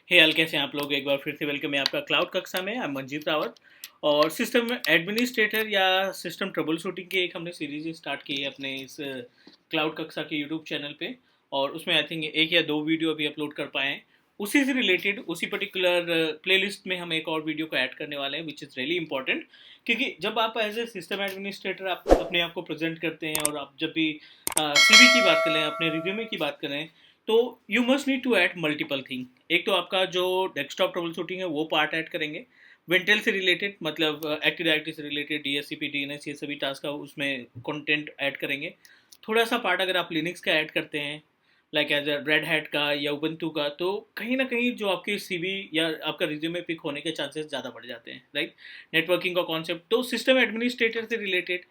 हे हाल, कैसे हैं आप लोग? एक बार फिर से वेलकम है आपका क्लाउड कक्षा में। आई एम मंजीत रावत और सिस्टम एडमिनिस्ट्रेटर या सिस्टम ट्रबल शूटिंग की एक हमने सीरीज स्टार्ट की है अपने इस क्लाउड कक्षा के यूट्यूब चैनल पे। और उसमें आई थिंक एक या दो वीडियो अभी अपलोड कर पाए हैं। उसी से रिलेटेड उसी पर्टिकुलर प्लेलिस्ट में हम एक और वीडियो को ऐड करने वाले हैं, विच इज़ रियली इंपॉर्टेंट। क्योंकि जब आप एज ए सिस्टम एडमिनिस्ट्रेटर आप अपने आप को प्रेजेंट करते हैं और आप जब भी सीवी की बात करें, अपने रिज्यूमे की बात करें, तो you must need to add multiple thing. एक तो आपका जो डेस्कटॉप ट्रबल शूटिंग है वो पार्ट ऐड करेंगे, विंटेल से रिलेटेड, मतलब एक्टिव डायरेक्टरी से रिलेटेड, डीएससीपी डीएनएस, ये सभी टास्क का उसमें कंटेंट ऐड करेंगे। थोड़ा सा पार्ट अगर आप लिनक्स का ऐड करते हैं, like as a Red Hat का या उबंटू का, तो कहीं ना कहीं जो आपकी सीवी या आपका रिज्यूमे पिक होने के चांसेस ज़्यादा बढ़ जाते हैं, राइट। नेटवर्किंग का कॉन्सेप्ट, तो सिस्टम एडमिनिस्ट्रेटर से रिलेटेड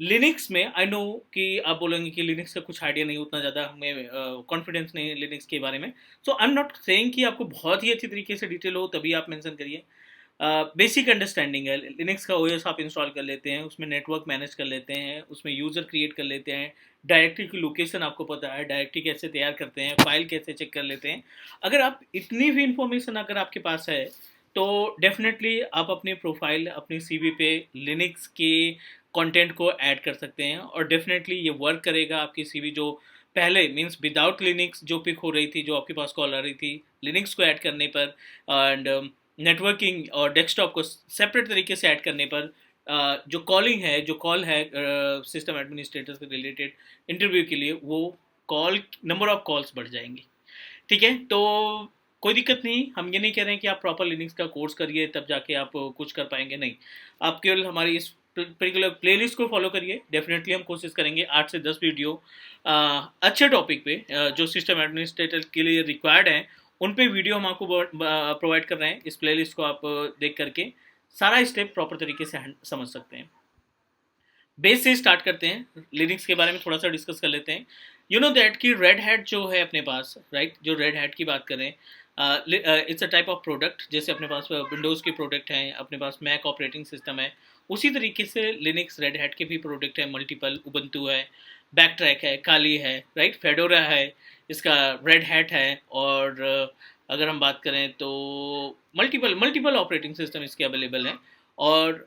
लिनक्स में आई नो कि आप बोलेंगे कि लिनक्स का कुछ आइडिया नहीं, उतना ज़्यादा हमें कॉन्फिडेंस नहीं है लिनक्स के बारे में। सो आई एम नॉट सेइंग कि आपको बहुत ही अच्छी तरीके से डिटेल हो तभी आप मेंशन करिए। बेसिक अंडरस्टैंडिंग है, लिनक्स का ओएस आप इंस्टॉल कर लेते हैं, उसमें नेटवर्क मैनेज कर लेते हैं, उसमें यूज़र क्रिएट कर लेते हैं, डायरेक्टरी की लोकेशन आपको पता है, डायरेक्टरी कैसे तैयार करते हैं, फाइल कैसे चेक कर लेते हैं। अगर आप इतनी भी इंफॉर्मेशन अगर आपके पास है, तो डेफिनेटली आप अपनी प्रोफाइल अपनी सीवी पे लिनक्स के कंटेंट को ऐड कर सकते हैं और डेफिनेटली ये वर्क करेगा। आपकी सीवी जो पहले मींस विदाउट लिनक्स जो पिक हो रही थी, जो आपके पास कॉल आ रही थी, लिनक्स को ऐड करने पर एंड नेटवर्किंग और डेस्कटॉप को सेपरेट तरीके से ऐड करने पर जो कॉलिंग है, जो कॉल है सिस्टम एडमिनिस्ट्रेटर से रिलेटेड इंटरव्यू के लिए, वो कॉल नंबर ऑफ कॉल्स बढ़ जाएंगी। ठीक है, तो कोई दिक्कत नहीं, हम ये नहीं कह रहे हैं कि आप प्रॉपर लिनक्स का कोर्स करिए तब जाके आप कुछ कर पाएंगे, नहीं। आप केवल हमारी इस पर्टिकुलर प्लेलिस्ट को फॉलो करिए। डेफिनेटली हम कोशिश करेंगे 8 से 10 वीडियो अच्छे टॉपिक पे जो सिस्टम एडमिनिस्ट्रेटर के लिए रिक्वायर्ड हैं, उन पे वीडियो हम आपको प्रोवाइड कर रहे हैं। इस प्लेलिस्ट को आप देख करके सारा स्टेप प्रॉपर तरीके से समझ सकते हैं। बेस से स्टार्ट करते हैं, लिनक्स के बारे में थोड़ा सा डिस्कस कर लेते हैं। यू नो दैट कि रेड हैट जो है अपने पास, राइट, जो रेड हैट की बात करें, it's a type of product. जैसे अपने पास विंडोज़ के प्रोडक्ट हैं, अपने पास मैक ऑपरेटिंग सिस्टम है, उसी तरीके से लिनक्स रेड हैट के भी प्रोडक्ट है। मल्टीपल उबंटू है, बैक ट्रैक है, काली है, राइट, फेडोरा है, इसका रेड हैट है। और अगर हम बात करें तो मल्टीपल मल्टीपल ऑपरेटिंग सिस्टम इसके अवेलेबल हैं। और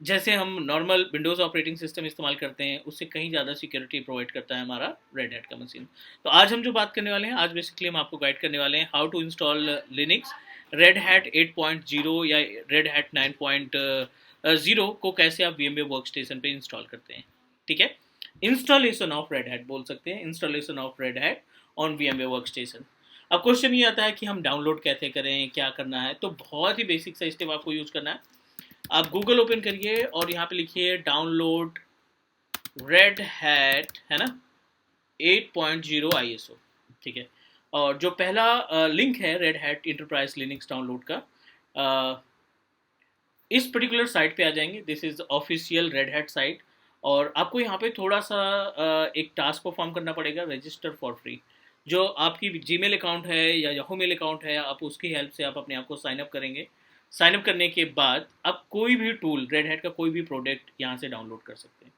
जैसे हम नॉर्मल विंडोज़ ऑपरेटिंग सिस्टम इस्तेमाल करते हैं, उससे कहीं ज़्यादा सिक्योरिटी प्रोवाइड करता है हमारा रेड हैट का मशीन। तो आज हम जो बात करने वाले हैं, आज बेसिकली हम आपको गाइड करने वाले हैं how to install Linux Red Hat 8.0 या रेड हैट 9.0 को कैसे आप वीएमवेयर वर्कस्टेशन पे इंस्टॉल करते हैं। ठीक है, इंस्टॉलेशन ऑफ रेड हैट बोल सकते हैं, installation of red hat on VMware workstation. अब क्वेश्चन ये आता है कि हम डाउनलोड कैसे करें, क्या करना है। तो बहुत ही बेसिक सा स्टेप आपको यूज करना है। आप गूगल ओपन करिए और यहाँ पे लिखिए डाउनलोड रेड हैट, है ना, 8.0 ISO। ठीक है, और जो पहला लिंक है red Hat Enterprise Linux download का, इस पर्टिकुलर साइट पे आ जाएंगे। This is official red hat site. और आपको यहाँ पे थोड़ा सा एक टास्क परफॉर्म करना पड़ेगा, रजिस्टर फॉर फ्री। जो आपकी जीमेल अकाउंट है या याहू मेल अकाउंट है, आप उसकी हेल्प से आप अपने आप को साइन अप करेंगे। साइन अप करने के बाद आप कोई भी टूल, रेड हैट का कोई भी प्रोडक्ट यहाँ से डाउनलोड कर सकते हैं।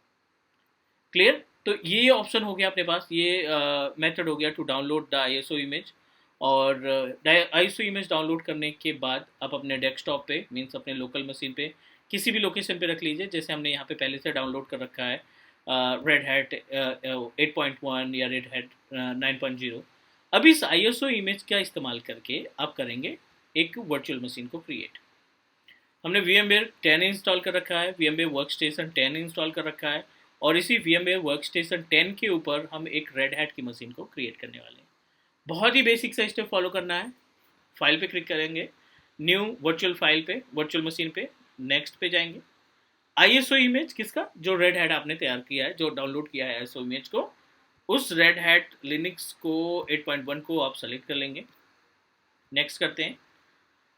क्लियर? तो ये ऑप्शन हो गया अपने पास, ये मेथड हो गया to download the ISO image. और आईएसओ इमेज डाउनलोड करने के बाद आप अपने डेस्कटॉप पे, मीन्स अपने लोकल मशीन पे, किसी भी लोकेशन पे रख लीजिए। जैसे हमने यहाँ पे पहले से डाउनलोड कर रखा है रेड हैट 8.1 या रेड हैट 9.0। अब इस आईएसओ इमेज का इस्तेमाल करके आप करेंगे एक वर्चुअल मशीन को क्रिएट। हमने VMware 10 इंस्टॉल कर रखा है, VMware वर्कस्टेशन 10 इंस्टॉल कर रखा है, और इसी VMware वर्कस्टेशन 10 के ऊपर हम एक रेड हैट की मशीन को क्रिएट करने वाले हैं। बहुत ही बेसिक सा स्टेप फॉलो करना है। फाइल पे क्लिक करेंगे, न्यू वर्चुअल फाइल पे, वर्चुअल मशीन पे, नेक्स्ट पे जाएंगे। आईएसओ इमेज किसका, जो रेड हैट आपने तैयार किया है, जो डाउनलोड किया है आईएसओ इमेज को, उस रेड हैट लिनक्स को 8.1 को आप सेलेक्ट कर लेंगे। नेक्स्ट करते हैं।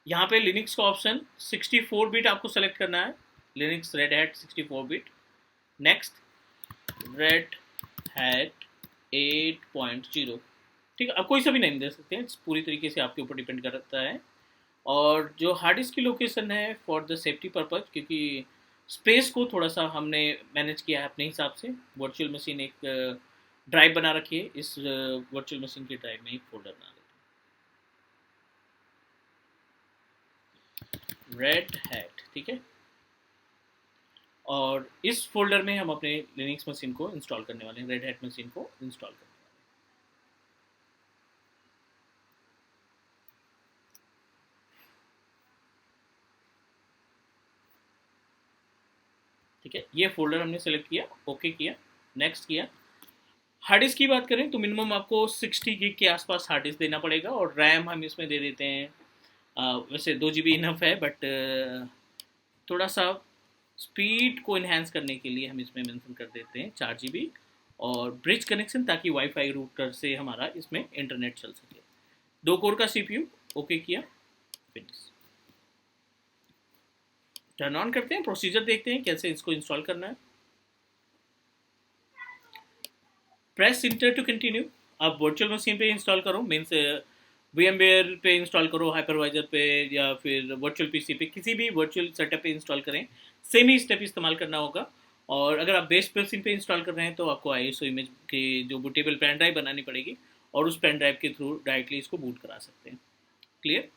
यहाँ पे लिनक्स का ऑप्शन 64 बिट आपको सेलेक्ट करना है, Linux Red hat 64 bit. Next, red Hat 8.0। ठीक है, आप कोई सा भी नेम दे सकते हैं, पूरी तरीके से आपके ऊपर डिपेंड करता है। और जो हार्ड डिस्क की लोकेशन है फॉर द सेफ्टी पर्पज, क्योंकि स्पेस को थोड़ा सा हमने मैनेज किया है अपने हिसाब से। वर्चुअल मशीन एक ड्राइव बना रखी है, इस वर्चुअल मशीन की ड्राइव में एक फोल्डर बना लेते हैं। रेड हैट, ठीक है। और इस फोल्डर में हम अपने लिनक्स मशीन को इंस्टॉल करने वाले हैं, रेड हैट मशीन को इंस्टॉल करने वाले हैं। ठीक है, ये फोल्डर हमने सेलेक्ट किया, ओके किया, नेक्स्ट किया। हार्ड डिस्क की बात करें तो मिनिमम आपको 60 गिग के आसपास हार्ड डिस्क देना पड़ेगा, और रैम हम इसमें दे देते हैं वैसे 2 GB इनफ है, बट थोड़ा सा स्पीड को इन्हेंस करने के लिए हम इसमें मेंशन कर देते हैं 4 GB, और ब्रिज कनेक्शन ताकि वाईफाई रूटर से हमारा इसमें इंटरनेट चल सके। 2 कोर का CPU, ओके किया, फिनिश। टर्न ऑन करते हैं, प्रोसीजर देखते हैं कैसे इसको इंस्टॉल करना है। Press enter to continue. आप वर्चुअल मशीन पे इंस्टॉल करो, मीन्स VMware पे इंस्टॉल करो, हाइपरवाइजर पे, या फिर वर्चुअल PC पे, किसी भी वर्चुअल सेटअप पे इंस्टॉल करें, सेम ही स्टेप इस्तेमाल करना होगा। और अगर आप बेस मशीन पे इंस्टॉल कर रहे हैं तो आपको ISO इमेज की जो बूटेबल पेन ड्राइव बनानी पड़ेगी, और उस पेन ड्राइव के थ्रू डायरेक्टली इसको बूट करा सकते हैं। क्लियर?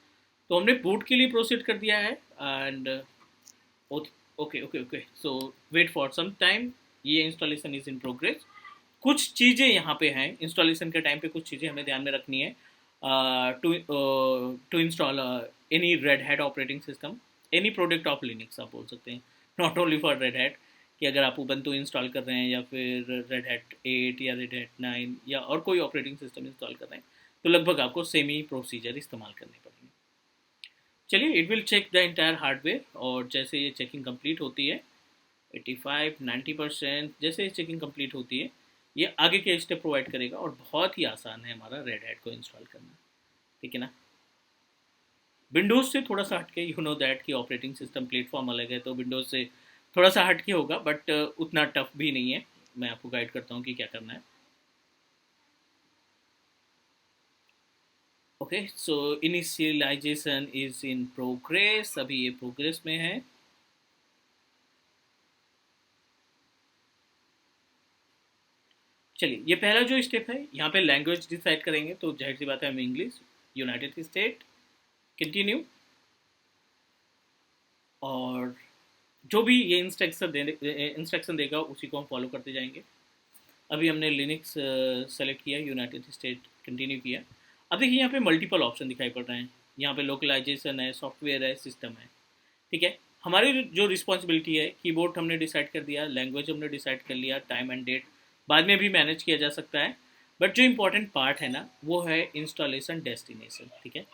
तो हमने बूट के लिए प्रोसीड कर दिया है, and okay okay okay, so wait for some time, ये इंस्टॉलेशन इज इन प्रोग्रेस। कुछ चीज़ें यहाँ पे हैं इंस्टॉलेशन के टाइम पे, कुछ चीज़ें हमें ध्यान में रखनी है to install any Red Hat operating system, any product of Linux आप बोल सकते हैं, not only for Red Hat. कि अगर आप उबंटू इंस्टॉल कर रहे हैं, या फिर रेड हैट 8 या रेड हैट 9 या और कोई ऑपरेटिंग सिस्टम इंस्टॉल कर रहे हैं, तो लगभग आपको सेम ही प्रोसीजर इस्तेमाल करने पड़ेंगे। चलिए, it will check the entire hardware, और जैसे ये चेकिंग कंप्लीट होती है 85-90%, जैसे ये चेकिंग कंप्लीट होती है, ये आगे के स्टेप प्रोवाइड करेगा, और बहुत ही आसान है हमारा रेड हैट को इंस्टॉल करना। ठीक है ना? विंडोज़ से थोड़ा सा हटके, यू नो दैट कि ऑपरेटिंग सिस्टम प्लेटफॉर्म अलग है, तो विंडोज़ से थोड़ा सा हटके होगा, बट उतना टफ भी नहीं है। मैं आपको गाइड करता हूँ कि क्या करना है। Okay, so initialization is in progress, अभी ये प्रोग्रेस में है। चलिए, ये पहला जो स्टेप है, यहाँ पे लैंग्वेज डिसाइड करेंगे, तो जाहिर सी बात है हम इंग्लिश, यूनाइटेड स्टेट, कंटिन्यू। और जो भी ये इंस्ट्रक्शन देगा उसी को हम फॉलो करते जाएंगे। अभी हमने लिनक्स सेलेक्ट किया, यूनाइटेड स्टेट कंटिन्यू किया। अब देखिए यहाँ पे मल्टीपल ऑप्शन दिखाई पड़ रहे हैं, यहाँ पे लोकलाइजेशन है, सॉफ्टवेयर है, सिस्टम है। ठीक है, हमारी जो रिस्पॉन्सिबिलिटी है, कीबोर्ड हमने डिसाइड कर दिया, लैंग्वेज हमने डिसाइड कर लिया, टाइम एंड डेट बाद में भी मैनेज किया जा सकता है, बट जो इम्पोर्टेंट पार्ट है ना, वो है इंस्टॉलेशन डेस्टिनेशन। ठीक है,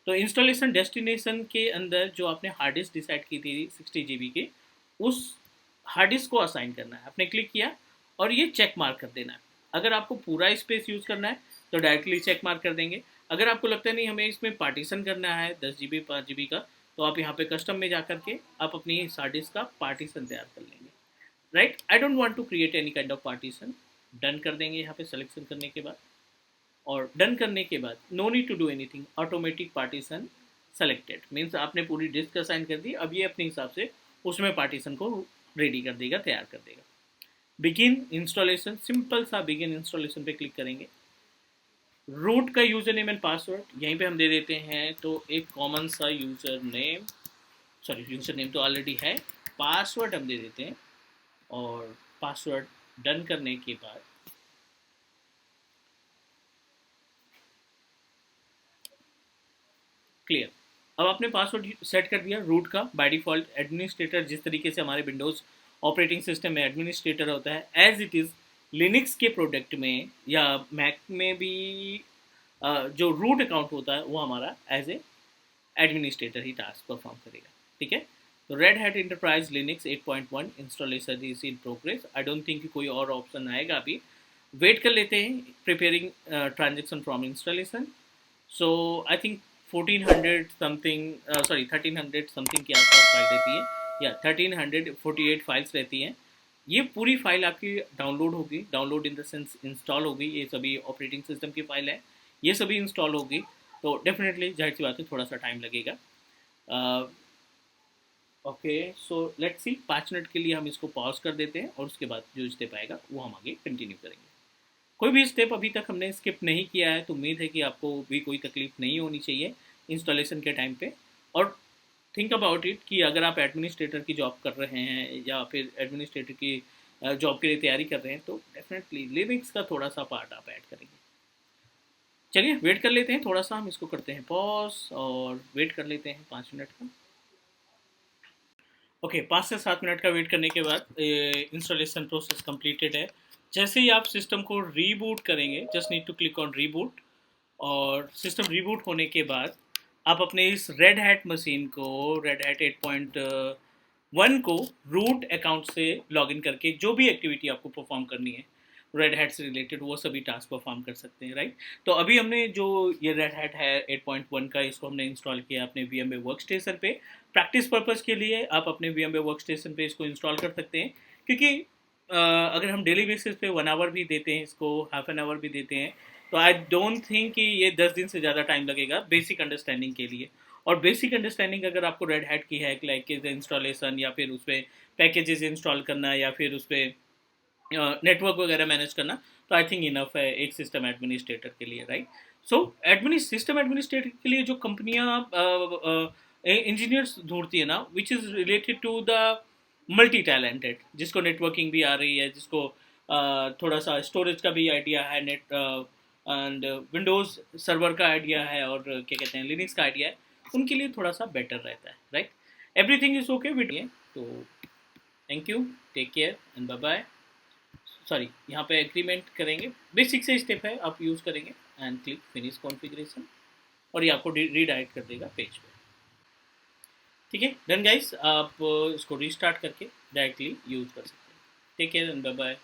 तो इंस्टॉलेशन डेस्टिनेशन के अंदर जो आपने हार्ड डिस्क डिसाइड की थी 60 GB की, उस हार्ड डिस्क को असाइन करना है। आपने क्लिक किया और ये चेक मार्क कर देना है। अगर आपको पूरा स्पेस यूज़ करना है तो डायरेक्टली चेक मार्क कर देंगे। अगर आपको लगता है नहीं हमें इसमें पार्टीशन करना है 10 GB 5 GB का, तो आप यहाँ पे कस्टम में जा करके आप अपनी हार्ड डिस्क का पार्टीशन तैयार कर लेंगे। Right, I don't want to create any kind of partition, done कर देंगे यहाँ पे सिलेक्शन करने के बाद। और डन करने के बाद no need to do anything, automatic partition selected, means आपने पूरी डिस्क असाइन कर दी। अब ये अपने हिसाब से उसमें पार्टीशन को रेडी कर देगा, तैयार कर देगा। बिगिन इंस्टॉलेशन, सिंपल सा बिगिन इंस्टॉलेशन पे क्लिक करेंगे। रूट का यूज़र नेम एंड पासवर्ड यहीं पे हम दे देते हैं, तो एक कॉमन सा user name, sorry user name तो ऑलरेडी है, पासवर्ड हम दे देते हैं। और पासवर्ड डन करने के बाद क्लियर। अब आपने पासवर्ड सेट कर दिया रूट का। बाय डिफ़ॉल्ट एडमिनिस्ट्रेटर, जिस तरीके से हमारे विंडोज़ ऑपरेटिंग सिस्टम में एडमिनिस्ट्रेटर होता है, एज इट इज़ लिनक्स के प्रोडक्ट में या मैक में भी जो रूट अकाउंट होता है वो हमारा एज ए एडमिनिस्ट्रेटर ही टास्क परफॉर्म करेगा। ठीक है, तो Red Hat Enterprise Linux 8.1 installation is in progress. I don't think कि कोई और ऑप्शन आएगा, अभी वेट कर लेते हैं। Preparing transaction from installation, so I think 1400 something, sorry 1300 something के आसपास फाइल रहती है, या 1348 फाइल्स रहती हैं। ये पूरी फाइल आपकी डाउनलोड होगी, download in the sense install होगी। ये सभी ऑपरेटिंग सिस्टम की फाइल है, ये सभी इंस्टॉल होगी, तो डेफिनेटली जाहिर सी बात है थोड़ा सा टाइम लगेगा। Okay, so let's see, 5 minute के लिए हम इसको पॉज कर देते हैं, और उसके बाद जो स्टेप आएगा वो हम आगे कंटिन्यू करेंगे। कोई भी स्टेप अभी तक हमने स्किप नहीं किया है, तो उम्मीद है कि आपको भी कोई तकलीफ नहीं होनी चाहिए इंस्टॉलेशन के टाइम पे। और थिंक अबाउट इट कि अगर आप एडमिनिस्ट्रेटर की जॉब कर रहे हैं या फिर एडमिनिस्ट्रेटर की जॉब के लिए तैयारी कर रहे हैं, तो डेफिनेटली लिनक्स का थोड़ा सा पार्ट आप ऐड करेंगे। चलिए वेट कर लेते हैं थोड़ा सा, हम इसको करते हैं पॉज और वेट कर लेते हैं 5 मिनट का। ओके, 5 से 7 मिनट का वेट करने के बाद इंस्टॉलेशन प्रोसेस कंप्लीटेड है। जैसे ही आप सिस्टम को रीबूट करेंगे, just need to click on reboot, और सिस्टम रीबूट होने के बाद आप अपने इस रेड हैट मशीन को, रेड हैट 8.1 को रूट अकाउंट से लॉगिन करके जो भी एक्टिविटी आपको परफॉर्म करनी है रेड हैट से रिलेटेड, वो सभी टास्क परफॉर्म कर सकते हैं, राइट। तो अभी हमने जो ये रेड हैट है 8.1 का, इसको हमने इंस्टॉल किया अपने VMware वर्क स्टेशन पे। प्रैक्टिस पर्पज़ के लिए आप अपने VMware वर्क स्टेशन पे इसको इंस्टॉल कर सकते हैं, क्योंकि अगर हम डेली बेसिस पे 1 आवर भी देते हैं इसको, हाफ एन आवर भी देते हैं, तो आई डोंट थिंक कि ये 10 दिन से ज़्यादा टाइम लगेगा बेसिक अंडरस्टैंडिंग के लिए। और बेसिक अंडरस्टैंडिंग अगर आपको रेड हैट की है, लाइक इंस्टॉलेशन या फिर उस पर पैकेजेस इंस्टॉल करना या फिर उस पर नेटवर्क वगैरह मैनेज करना, तो आई थिंक इनफ है एक सिस्टम एडमिनिस्ट्रेटर के लिए, राइट। सो सिस्टम एडमिनिस्ट्रेटर के लिए जो कंपनियां इंजीनियर्स ढूंढती है ना, which is related to the multi talented, जिसको नेटवर्किंग भी आ रही है, जिसको थोड़ा सा स्टोरेज का भी आइडिया है, नेट एंड विंडोज़ सर्वर का आइडिया है, और क्या कहते हैं लिनक्स का आइडिया है, उनके लिए थोड़ा सा बेटर रहता है, right. Everything is okay with. तो thank you, take care and bye bye. Sorry, यहाँ पे एग्रीमेंट करेंगे, बेसिक से स्टेप है, आप यूज़ करेंगे एंड क्लिक फिनिश कॉन्फ़िगरेशन, और ये आपको रीडायरेक्ट कर देगा पेज पे। ठीक है, डन गाइस, आप इसको रीस्टार्ट करके डायरेक्टली यूज़ कर सकते हैं। Take care and bye bye.